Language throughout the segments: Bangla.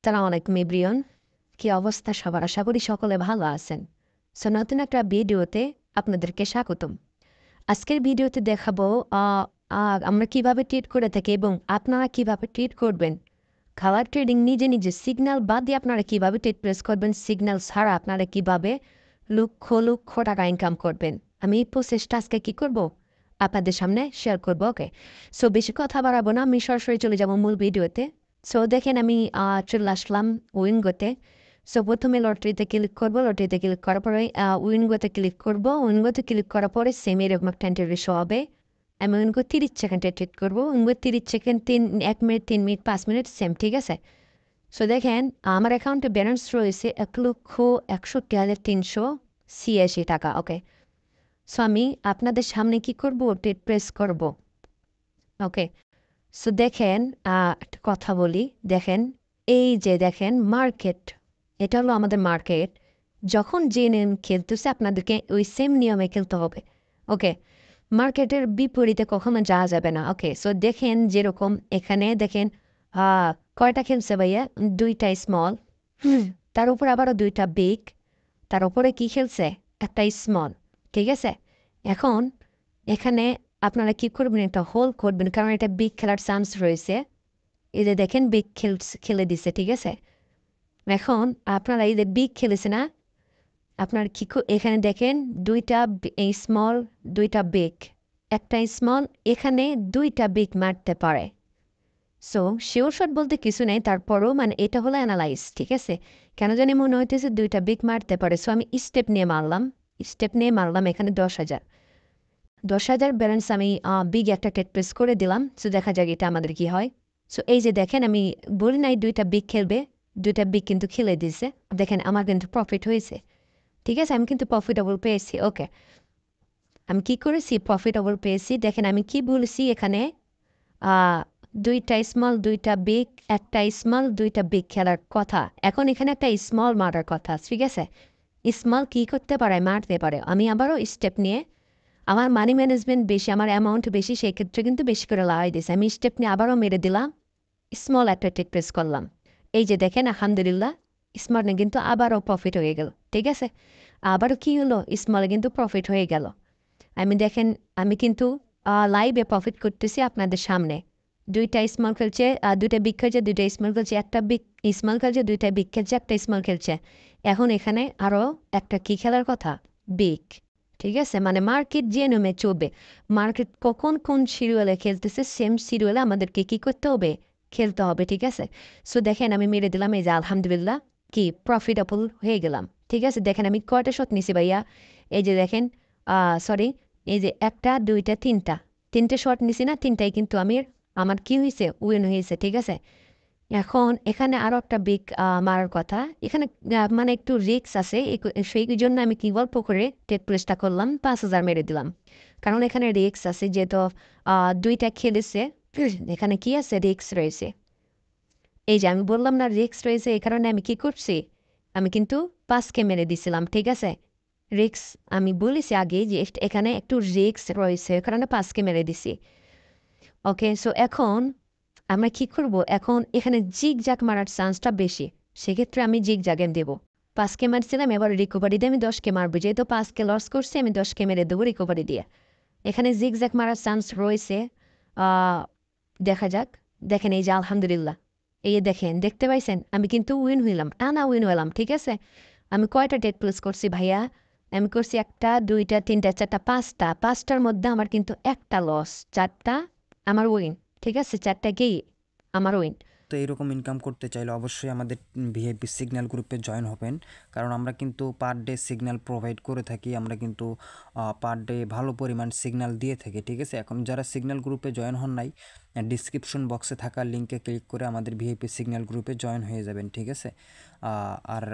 আসসালামু আলাইকুম এভরিওয়ান। কি অবস্থা সবার? আশা করি সকলে ভালো আছেন। সো নতুন একটা ভিডিওতে আপনাদেরকে স্বাগতম। আজকের ভিডিওতে দেখাবো আমরা কিভাবে ট্রেড করে থাকি এবং আপনারা কিভাবে ট্রেড করবেন। খাওয়ার ট্রেডিং নিজে নিজে সিগন্যাল বাদ দিয়ে আপনারা কিভাবে ট্রেড প্রেস করবেন, সিগন্যাল ছাড়া আপনারা কিভাবে লক্ষ লক্ষ টাকা ইনকাম করবেন। আমি এই প্রসেসটা আজকে কী করব আপনাদের সামনে শেয়ার করব। ওকে, সো বেশি কথা বাড়াবো না, আমি সরাসরি চলে যাব মূল ভিডিওতে। সো দেখেন আমি চলে আসলাম উইনগোতে। সো প্রথমে লটারিতে ক্লিক করবো, লটারিতে ক্লিক করার পরে উইনগোতে ক্লিক করবো, উইনগোতে ক্লিক করার পরে সেম এরকম একটা ইন্টারভিউ শো হবে। আমি উইনগো 30 সেকেন্ডে ট্রেড করবো, WinGo 30 second 1 minute 3 minute 5 minute same, ঠিক আছে। সো দেখেন আমার অ্যাকাউন্টে ব্যালেন্স রয়েছে 1,61,386 টাকা। ওকে, সো আমি আপনাদের সামনে কি করব, ট্রেড প্রেস করব। ওকে, সো দেখেন একটা কথা বলি, দেখেন এই যে দেখেন মার্কেট, এটা হলো আমাদের মার্কেট। যখন যে নিয়ম খেলতেছে আপনাদেরকে ওই সেম নিয়মে খেলতে হবে। ওকে, মার্কেটের বিপরীতে কখনো যাওয়া যাবে না। ওকে, সো দেখেন যেরকম এখানে দেখেন কয়টা খেলছে ভাইয়া, 2টা স্মল, তার উপর আবারও 2টা বিগ, তার উপরে কি খেলছে, একটা স্মল, ঠিক আছে। এখন এখানে আপনারা কি করবেন, একটা হোল্ড করবেন, কারণ এটা বিগ খেলার চান্স রয়েছে। এই যে দেখেন বিগ খেলে দিছে, ঠিক আছে। এখন আপনারা এই যে বিগ খেলেছে না, আপনার কি এখানে দেখেন 2টা স্মল 2টা বিগ, একটা স্মল, এখানে 2টা বিগ মারতে পারে। সো শিওর শট বলতে কিছু নেই, তারপরও মানে এটা হলো অ্যানালাইজ, ঠিক আছে। কেন জানি মনে হইতেছে 2টা বিগ মারতে পারে। সো আমি স্টেপ নিয়ে মারলাম এখানে 10,000 ব্যালেন্স আমি বিগ একটা ট্রেড প্রেস করে দিলাম। সো দেখা যাক এটা আমাদের কি হয়। সো এই যে দেখেন আমি বলি নাই 2টা বিগ খেলবে, 2টা বিগ কিন্তু খেলে দিয়েছে। দেখেন আমার কিন্তু প্রফিট হয়েছে, ঠিক আছে, আমি কিন্তু প্রফিটেবল পেয়েছি। ওকে, আমি কি করেছি, প্রফিটেবল পেয়েছি। দেখেন আমি কি বলেছি এখানে, 2টা স্মল 2টা বিগ, একটা স্মল 2টা বিগ খেলার কথা। এখন এখানে একটা স্মল মারার কথা, ঠিক আছে। স্মল কি করতে পারে, মারতে পারে। আমি আবারও স্টেপ নিয়ে, আমার মানি ম্যানেজমেন্ট বেশি, আমার অ্যামাউন্ট বেশি, সেই ক্ষেত্রে কিন্তু বেশি করে লাগাই দিয়েছে। আমি স্টেপ নিয়ে আবারও মেরে দিলাম, স্মল একটা ট্রেড প্রেস করলাম। এই যে দেখেন আলহামদুলিল্লাহ স্মলে কিন্তু আবারও প্রফিট হয়ে গেল, ঠিক আছে। আবারও কি হলো, স্মলে কিন্তু প্রফিট হয়ে গেল। আমি দেখেন আমি কিন্তু লাইভে প্রফিট করতেছি আপনাদের সামনে। 2টা স্মল খেলছে, 2টা বিগ খেলছে, 2টা স্মল খেলছে, একটা বিগ স্মল খেলছে, 2টা বিগ খেলছে, একটা স্মল খেলছে। এখন এখানে আরও একটা কি খেলার কথা, বিগ, ঠিক আছে। মানে মার্কেট যে নিয়মে চলবে, মার্কেট কখন কোন সিরিয়ালে খেলতেছে সেম সিরিয়ালে আমাদেরকে কী করতে হবে, খেলতে হবে, ঠিক আছে। সো দেখেন আমি মেরে দিলাম, এই যে আলহামদুলিল্লাহ কি প্রফিটেবল হয়ে গেলাম, ঠিক আছে। দেখেন আমি কয়টা শট নিছি ভাইয়া, এই যে দেখেন সরি, এই যে 1টা 2টা 3টে শট নিছি না, 3টাই কিন্তু আমার কি হয়েছে, উইন হয়েছে, ঠিক আছে। এখন এখানে আরও একটা বিগ মারার কথা, এখানে মানে একটু রিস্ক আছে, সেই জন্য আমি কি গল্প করে ট্রেড প্রেসটা করলাম, 5,000 মেরে দিলাম। কারণ এখানে রিস্ক আছে, যেহেতু 2টা খেলেছে, এখানে কি আছে, রিস্ক রয়েছে। এই যে আমি বললাম না রিস্ক রয়েছে, এই কারণে আমি কি করছি, আমি কিন্তু 5কে মেরে দিছিলাম, ঠিক আছে। রিস্ক আমি বলেছি আগে যে এখানে একটু রিস্ক রয়েছে, কারণে 5কে মেরে দিছি। ওকে, সো এখন আমরা কি করব, এখন এখানে জিগ জ্যাগ মারার চান্সটা বেশি, সেক্ষেত্রে আমি জিগ জ্যাগে দেবো। 5কে মারছিলাম, এবার রিকভারি দিয়ে আমি 10কে মারবো, যেহেতু 5কে লস করছি আমি 10কে মেরে দেবো রিকভারি দিয়ে। এখানে জিগ জ্যাগ মারার চান্স রয়েছে, দেখা যাক। দেখেন এই যে আলহামদুলিল্লাহ, এই দেখেন দেখতে পাইছেন আমি কিন্তু উইন হইলাম, টানা উইন হইলাম, ঠিক আছে। আমি কয়টা ট্রেড প্লেস করছি ভাইয়া, আমি করছি 1টা 2টা 3টা 4টা 5টার মধ্যে আমার কিন্তু একটা লস, 4টা আমার উইন, ঠিক আছে, 4টা কি আমার উইন। তো এরকম ইনকাম করতে চাইলে অবশ্যই আমাদের ভিআইপি সিগন্যাল গ্রুপে জয়েন হবেন, কারণ আমরা কিন্তু পার ডে সিগন্যাল প্রোভাইড করে থাকি, আমরা কিন্তু পার ডে ভালো পরিমাণ সিগন্যাল দিয়ে থাকি, ঠিক আছে। এখন যারা সিগন্যাল গ্রুপে জয়েন হন নাই, ডিসক্রিপশন বক্সে থাকা লিঙ্কে ক্লিক করে আমাদের ভিআইপি সিগন্যাল গ্রুপে জয়েন হয়ে যাবেন, ঠিক আছে। আর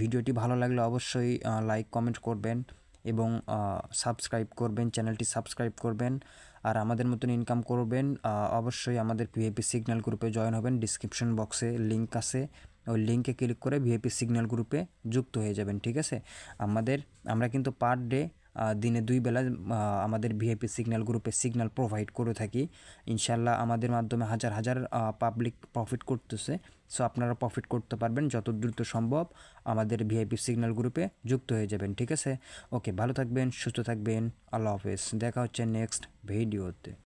ভিডিওটি ভালো লাগলে অবশ্যই লাইক কমেন্ট করবেন এবং সাবস্ক্রাইব করবেন, চ্যানেলটি সাবস্ক্রাইব করবেন। আর আমাদের মতন ইনকাম করবেন, অবশ্যই আমাদের ভিআইপি সিগন্যাল গ্রুপে জয়েন হবেন। ডিসক্রিপশন বক্সে লিঙ্ক আছে, ওই লিঙ্কে ক্লিক করে ভিআইপি সিগন্যাল গ্রুপে যুক্ত হয়ে যাবেন, ঠিক আছে। আমরা কিন্তু পার ডে দিনে 2 বেলা আমাদের ভিআইপি সিগন্যাল গ্রুপে সিগন্যাল প্রোভাইড করে থাকি। ইনশাল্লাহ আমাদের মাধ্যমে হাজার হাজার পাবলিক প্রফিট করতেছে। সো আপনারা প্রফিট করতে পারবেন, যত দ্রুত সম্ভব আমাদের ভিআইপি সিগন্যাল গ্রুপে যুক্ত হয়ে যাবেন, ঠিক আছে? ওকে, ভালো থাকবেন, সুস্থ থাকবেন, আল্লাহ হাফেজ, দেখা হচ্ছে নেক্সট ভিডিওতে।